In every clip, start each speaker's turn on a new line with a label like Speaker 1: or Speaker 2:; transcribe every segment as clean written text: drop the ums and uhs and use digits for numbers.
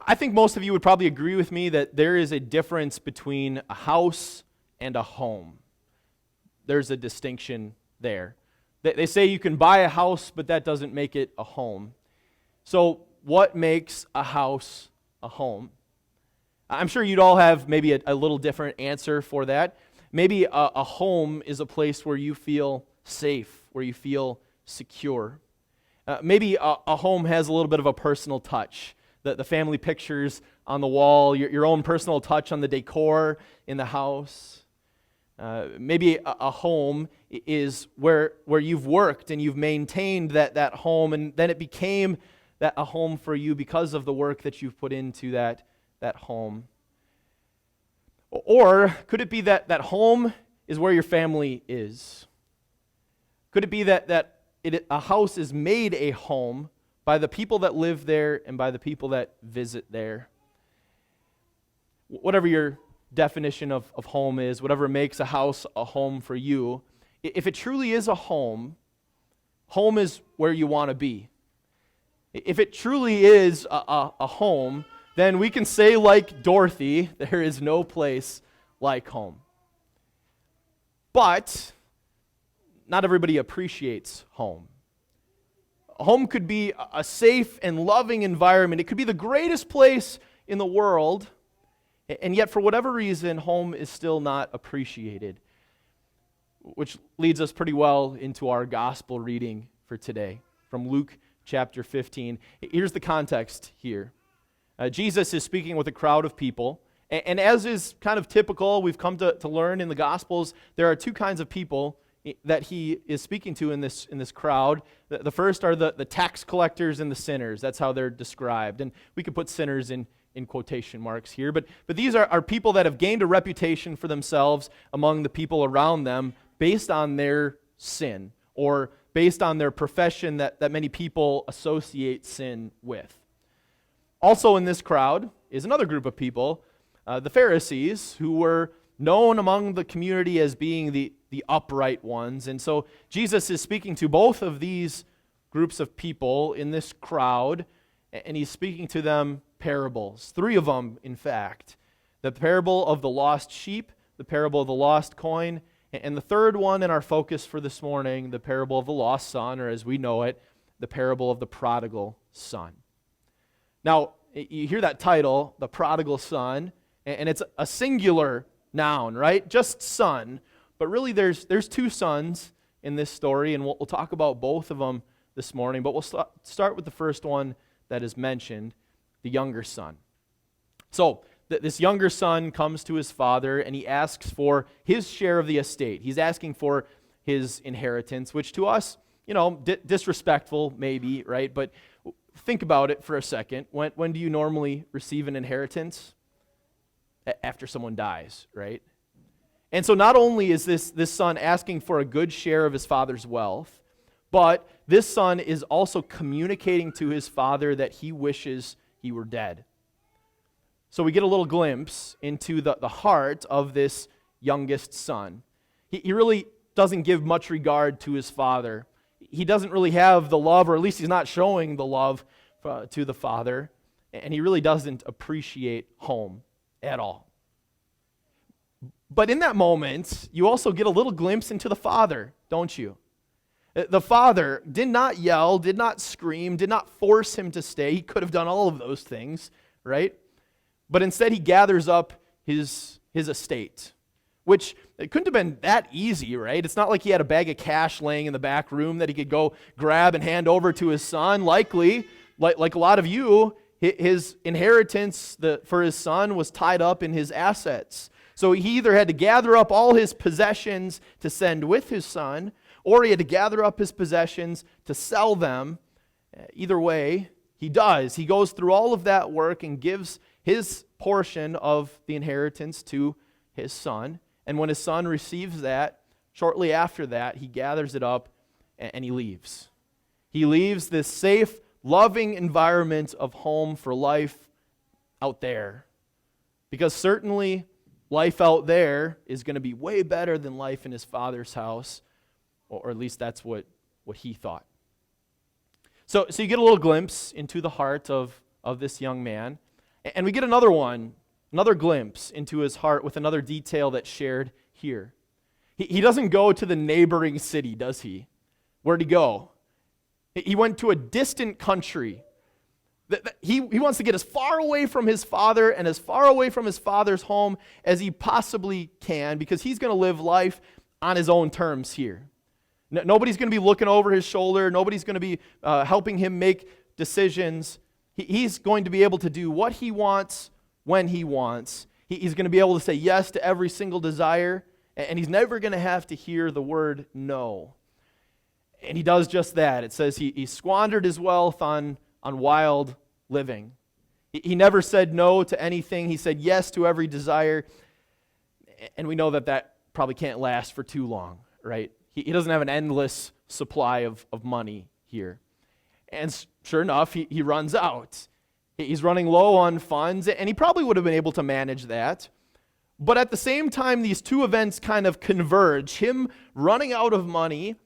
Speaker 1: I think most of you would probably agree with me that there is a difference between a house and a home. There's a distinction there. They say you can buy a house, but that doesn't make it a home. So what makes a house a home? I'm sure you'd all have maybe a little different answer for that. Maybe a home is a place where you feel safe, where you feel secure. Maybe a home has a little bit of a personal touch. The family pictures on the wall, your own personal touch on the decor in the house. Maybe a home is where you've worked and you've maintained that home, and then it became a home for you because of the work that you've put into that home. Or could it be that home is where your family is? Could it be that a house is made a home by the people that live there and by the people that visit there? Whatever your definition of home is, whatever makes a house a home for you, if it truly is a home, home is where you want to be. If it truly is a home, then we can say like Dorothy, there is no place like home. But not everybody appreciates home. Home could be a safe and loving environment. It could be the greatest place in the world, and yet for whatever reason, home is still not appreciated, which leads us pretty well into our gospel reading for today from Luke chapter 15. Here's the context here. Jesus is speaking with a crowd of people, and as is kind of typical, we've come to learn in the Gospels, there are two kinds of people that he is speaking to in this crowd. The first are the tax collectors and the sinners. That's how they're described. And we could put sinners in quotation marks here. But these are people that have gained a reputation for themselves among the people around them based on their sin, or based on their profession that many people associate sin with. Also in this crowd is another group of people, the Pharisees, who were known among the community as being the upright ones. And so Jesus is speaking to both of these groups of people in this crowd, and he's speaking to them parables, three of them, in fact. The parable of the lost sheep, the parable of the lost coin, and the third one in our focus for this morning, the parable of the lost son, or as we know it, the parable of the prodigal son. Now, you hear that title, the prodigal son, and it's a singular noun, right? Just son. But really there's two sons in this story, and we'll talk about both of them this morning. But we'll start with the first one that is mentioned, the younger son. So, this younger son comes to his father, and he asks for his share of the estate. He's asking for his inheritance, which to us, disrespectful maybe, right? But think about it for a second. When do you normally receive an inheritance? After someone dies, right? And so not only is this son asking for a good share of his father's wealth, but this son is also communicating to his father that he wishes he were dead. So we get a little glimpse into the heart of this youngest son. He really doesn't give much regard to his father. He doesn't really have the love, or at least he's not showing the love to the father, and he really doesn't appreciate home at all. But in that moment, you also get a little glimpse into the father, don't you? The father did not yell, did not scream, did not force him to stay. He could have done all of those things, right? But instead he gathers up his estate, which it couldn't have been that easy, right? It's not like he had a bag of cash laying in the back room that he could go grab and hand over to his son. Likely, like a lot of you, his inheritance for his son was tied up in his assets. So he either had to gather up all his possessions to send with his son, or he had to gather up his possessions to sell them. Either way, he does. He goes through all of that work and gives his portion of the inheritance to his son. And when his son receives that, shortly after that, he gathers it up and he leaves. He leaves this safe, loving environment of home for life out there. Because certainly life out there is going to be way better than life in his father's house, or at least that's what he thought. So you get a little glimpse into the heart of this young man. And we get another glimpse into his heart with another detail that's shared here. He doesn't go to the neighboring city, does he? Where'd he go? He went to a distant country. He wants to get as far away from his father and as far away from his father's home as he possibly can, because he's going to live life on his own terms here. Nobody's going to be looking over his shoulder. Nobody's going to be helping him make decisions. He's going to be able to do what he wants when he wants. He's going to be able to say yes to every single desire, and he's never going to have to hear the word no. And he does just that. It says he squandered his wealth on wild living. He never said no to anything. He said yes to every desire. And we know that probably can't last for too long, right? He doesn't have an endless supply of money here. And sure enough, he runs out. He's running low on funds, and he probably would have been able to manage that. But at the same time, these two events kind of converge. Him running out of money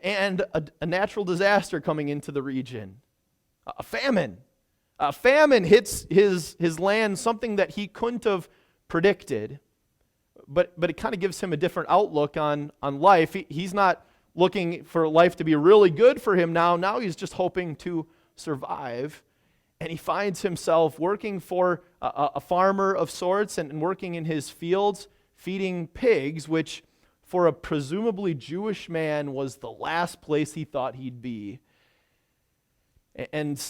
Speaker 1: and a natural disaster coming into the region. A famine. A famine hits his land, something that he couldn't have predicted. But it kind of gives him a different outlook on life. He's not looking for life to be really good for him now. Now he's just hoping to survive. And he finds himself working for a farmer of sorts and working in his fields, feeding pigs, which for a presumably Jewish man was the last place he thought he'd be. And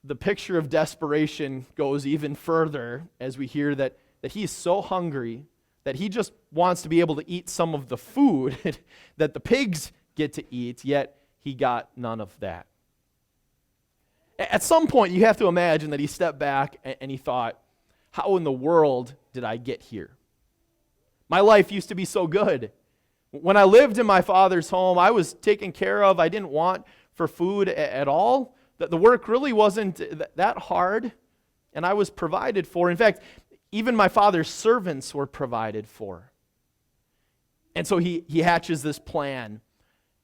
Speaker 1: the picture of desperation goes even further as we hear that he's so hungry that he just wants to be able to eat some of the food that the pigs get to eat, yet he got none of that. At some point, you have to imagine that he stepped back and he thought, how in the world did I get here? My life used to be so good. When I lived in my father's home, I was taken care of. I didn't want for food at all. The work really wasn't that hard, and I was provided for. In fact, even my father's servants were provided for. And so he hatches this plan.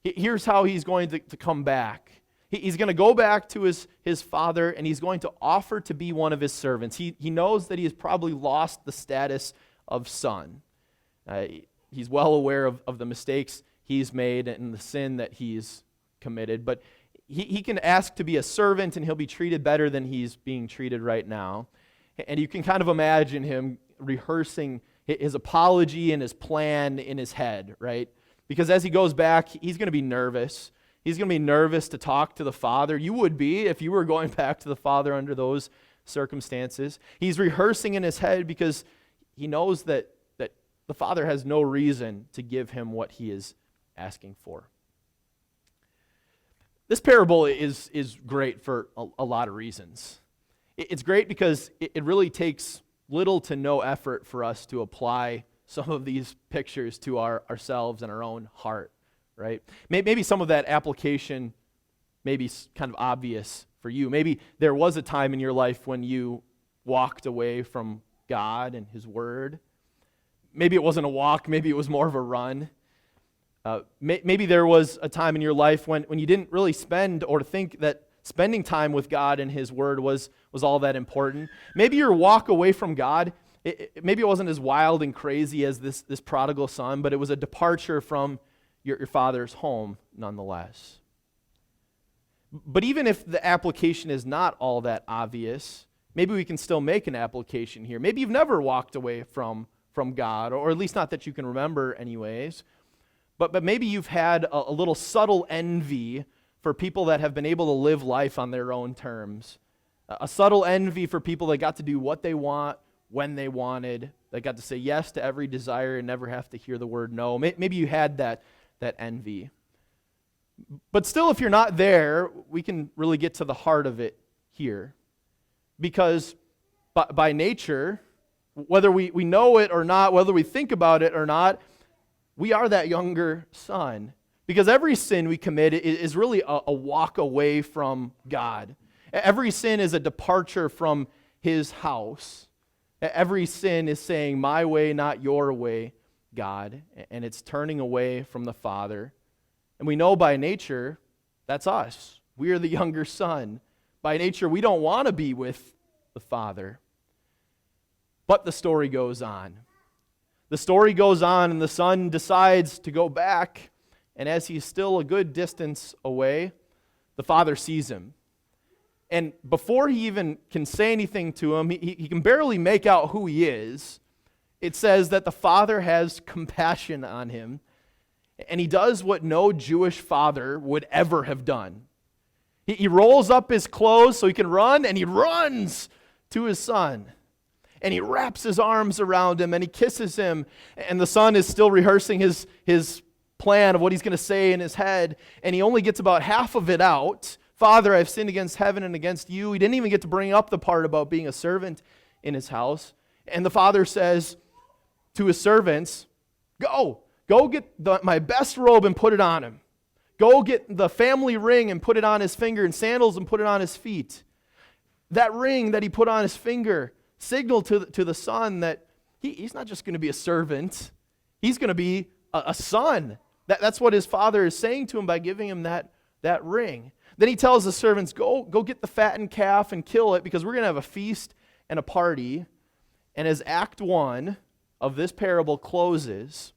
Speaker 1: Here's how he's going to come back. He's going to go back to his father, and he's going to offer to be one of his servants. He knows that he has probably lost the status of son. He's well aware of the mistakes he's made and the sin that he's committed. But he can ask to be a servant, and he'll be treated better than he's being treated right now. And you can kind of imagine him rehearsing his apology and his plan in his head, right? Because as he goes back, he's going to be nervous. He's going to be nervous to talk to the Father. You would be if you were going back to the Father under those circumstances. He's rehearsing in his head because he knows that the Father has no reason to give him what he is asking for. This parable is great for a lot of reasons. It's great because it really takes little to no effort for us to apply some of these pictures to ourselves and our own heart, right? Maybe some of that application may be kind of obvious for you. Maybe there was a time in your life when you walked away from God and His Word. Maybe it wasn't a walk, maybe it was more of a run. Maybe there was a time in your life when you didn't really spend or think that spending time with God and His Word was all that important. Maybe your walk away from God, maybe it wasn't as wild and crazy as this prodigal son, but it was a departure from your father's home nonetheless. But even if the application is not all that obvious, maybe we can still make an application here. Maybe you've never walked away from God, or at least not that you can remember anyways. But maybe you've had a little subtle envy for people that have been able to live life on their own terms. A subtle envy for people that got to do what they want, when they wanted, that got to say yes to every desire and never have to hear the word no. Maybe you had that envy. But still, if you're not there, we can really get to the heart of it here. Because by nature, whether we know it or not, whether we think about it or not, we are that younger son. Because every sin we commit is really a walk away from God. Every sin is a departure from His house. Every sin is saying, my way, not your way, God. And it's turning away from the Father. And we know by nature, that's us. We are the younger son. By nature, we don't want to be with the Father. But the story goes on. The story goes on, and the son decides to go back, and as he's still a good distance away, the father sees him. And before he even can say anything to him, he can barely make out who he is. It says that the father has compassion on him, and he does what no Jewish father would ever have done. He rolls up his clothes so he can run, and he runs to his son. And he wraps his arms around him, and he kisses him. And the son is still rehearsing his plan of what he's going to say in his head, and he only gets about half of it out. Father, I've sinned against heaven and against you. He didn't even get to bring up the part about being a servant in his house. And the father says to his servants, go get my best robe and put it on him. Go get the family ring and put it on his finger, and sandals and put it on his feet. That ring that he put on his finger signaled to the son that he's not just going to be a servant. He's going to be a son. That's what his father is saying to him by giving him that ring. Then he tells the servants, go get the fattened calf and kill it, because we're going to have a feast and a party. And as Act 1 of this parable closes,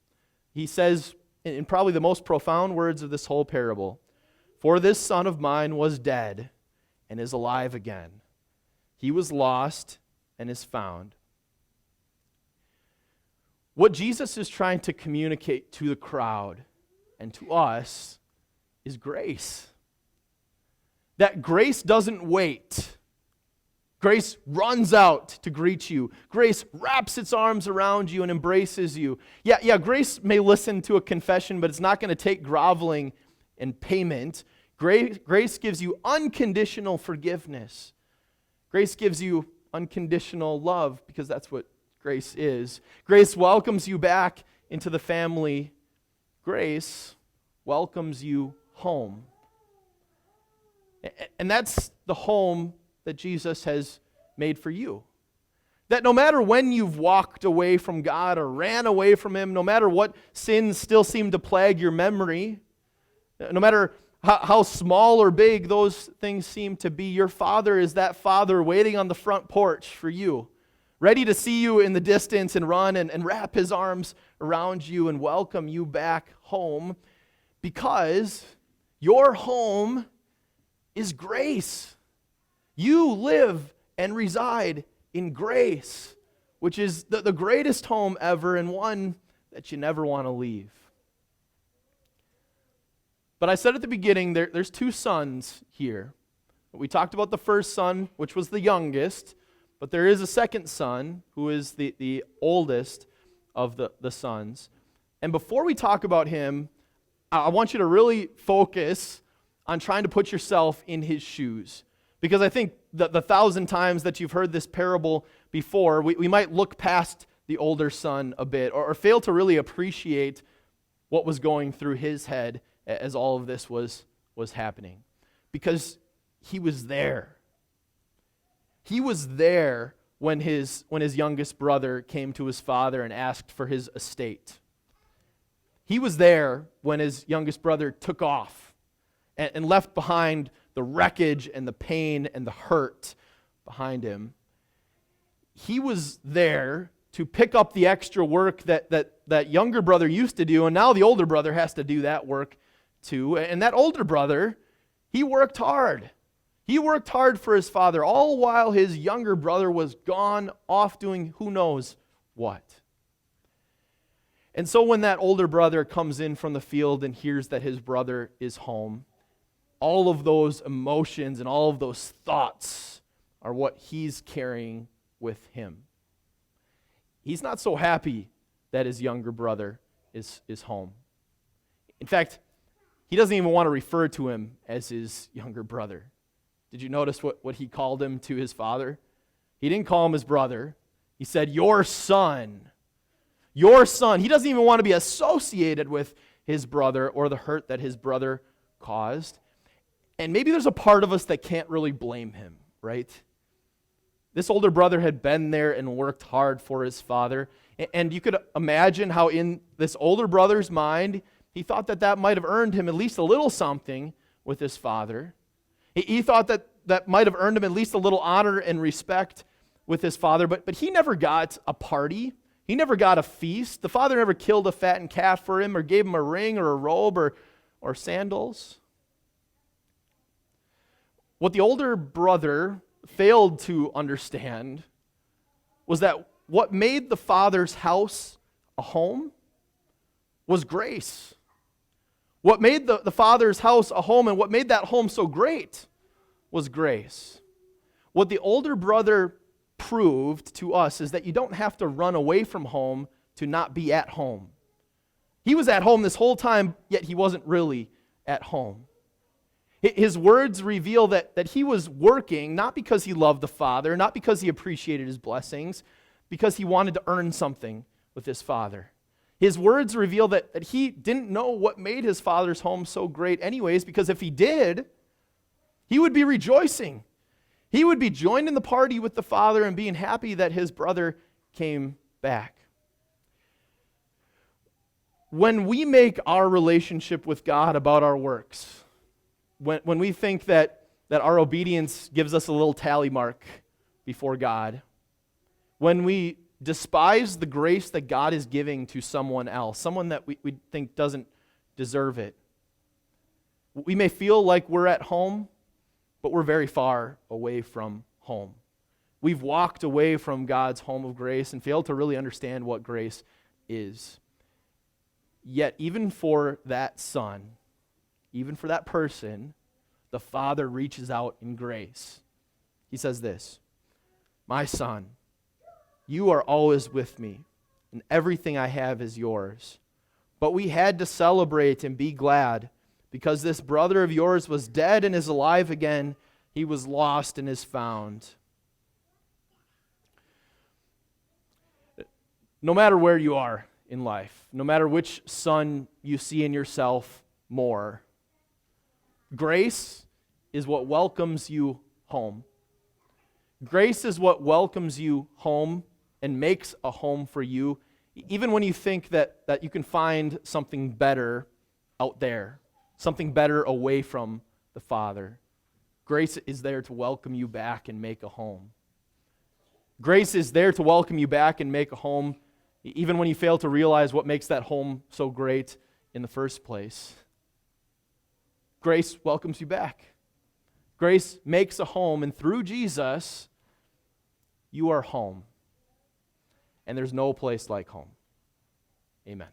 Speaker 1: he says, in probably the most profound words of this whole parable, "For this son of mine was dead and is alive again. He was lost and is found." What Jesus is trying to communicate to the crowd and to us is grace. That grace doesn't wait. Grace runs out to greet you. Grace wraps its arms around you and embraces you. Yeah, grace may listen to a confession, but it's not going to take groveling and payment. Grace gives you unconditional forgiveness. Grace gives you unconditional love, because that's what grace is. Grace welcomes you back into the family. Grace welcomes you home. And that's the home that Jesus has made for you. That no matter when you've walked away from God or ran away from Him, no matter what sins still seem to plague your memory, no matter how small or big those things seem to be, your Father is that Father waiting on the front porch for you, ready to see you in the distance and run and wrap His arms around you and welcome you back home, because your home is grace. You live and reside in grace, which is the greatest home ever, and one that you never want to leave. But I said at the beginning, there's two sons here. We talked about the first son, which was the youngest, but there is a second son who is the oldest of the sons. And before we talk about him, I want you to really focus on trying to put yourself in his shoes. Because I think the 1,000 times that you've heard this parable before, we might look past the older son a bit, or fail to really appreciate what was going through his head as all of this was happening. Because he was there. He was there when his youngest brother came to his father and asked for his estate. He was there when his youngest brother took off and left behind the wreckage and the pain and the hurt behind him. He was there to pick up the extra work that younger brother used to do, and now the older brother has to do that work too. And that older brother, he worked hard. He worked hard for his father, all while his younger brother was gone off doing who knows what. And so when that older brother comes in from the field and hears that his brother is home, all of those emotions and all of those thoughts are what he's carrying with him. He's not so happy that his younger brother is home. In fact, he doesn't even want to refer to him as his younger brother. Did you notice what he called him to his father? He didn't call him his brother. He said, "Your son." Your son. He doesn't even want to be associated with his brother or the hurt that his brother caused. And maybe there's a part of us that can't really blame him, right? This older brother had been there and worked hard for his father. And you could imagine how in this older brother's mind, he thought that might have earned him at least a little something with his father. He thought that might have earned him at least a little honor and respect with his father, but he never got a party. He never got a feast. The father never killed a fattened calf for him or gave him a ring or a robe or sandals. What the older brother failed to understand was that what made the father's house a home was grace. What made the father's house a home and what made that home so great was grace. What the older brother proved to us is that you don't have to run away from home to not be at home. He was at home this whole time, yet he wasn't really at home. His words reveal that he was working not because he loved the Father, not because he appreciated his blessings, because he wanted to earn something with his Father. His words reveal that he didn't know what made his Father's home so great anyways, because if he did, he would be rejoicing. He would be joining the party with the Father and being happy that his brother came back. When we make our relationship with God about our works, when we think that our obedience gives us a little tally mark before God, when we despise the grace that God is giving to someone else, someone that we think doesn't deserve it, we may feel like we're at home, but we're very far away from home. We've walked away from God's home of grace and failed to really understand what grace is. Yet, even for that son, even for that person, the Father reaches out in grace. He says this, "My son, you are always with me, and everything I have is yours. But we had to celebrate and be glad, because this brother of yours was dead and is alive again. He was lost and is found." No matter where you are in life, no matter which son you see in yourself more, grace is what welcomes you home. Grace is what welcomes you home and makes a home for you, even when you think that you can find something better out there, something better away from the Father. Grace is there to welcome you back and make a home. Grace is there to welcome you back and make a home, even when you fail to realize what makes that home so great in the first place. Grace welcomes you back. Grace makes a home, and through Jesus, you are home. And there's no place like home. Amen.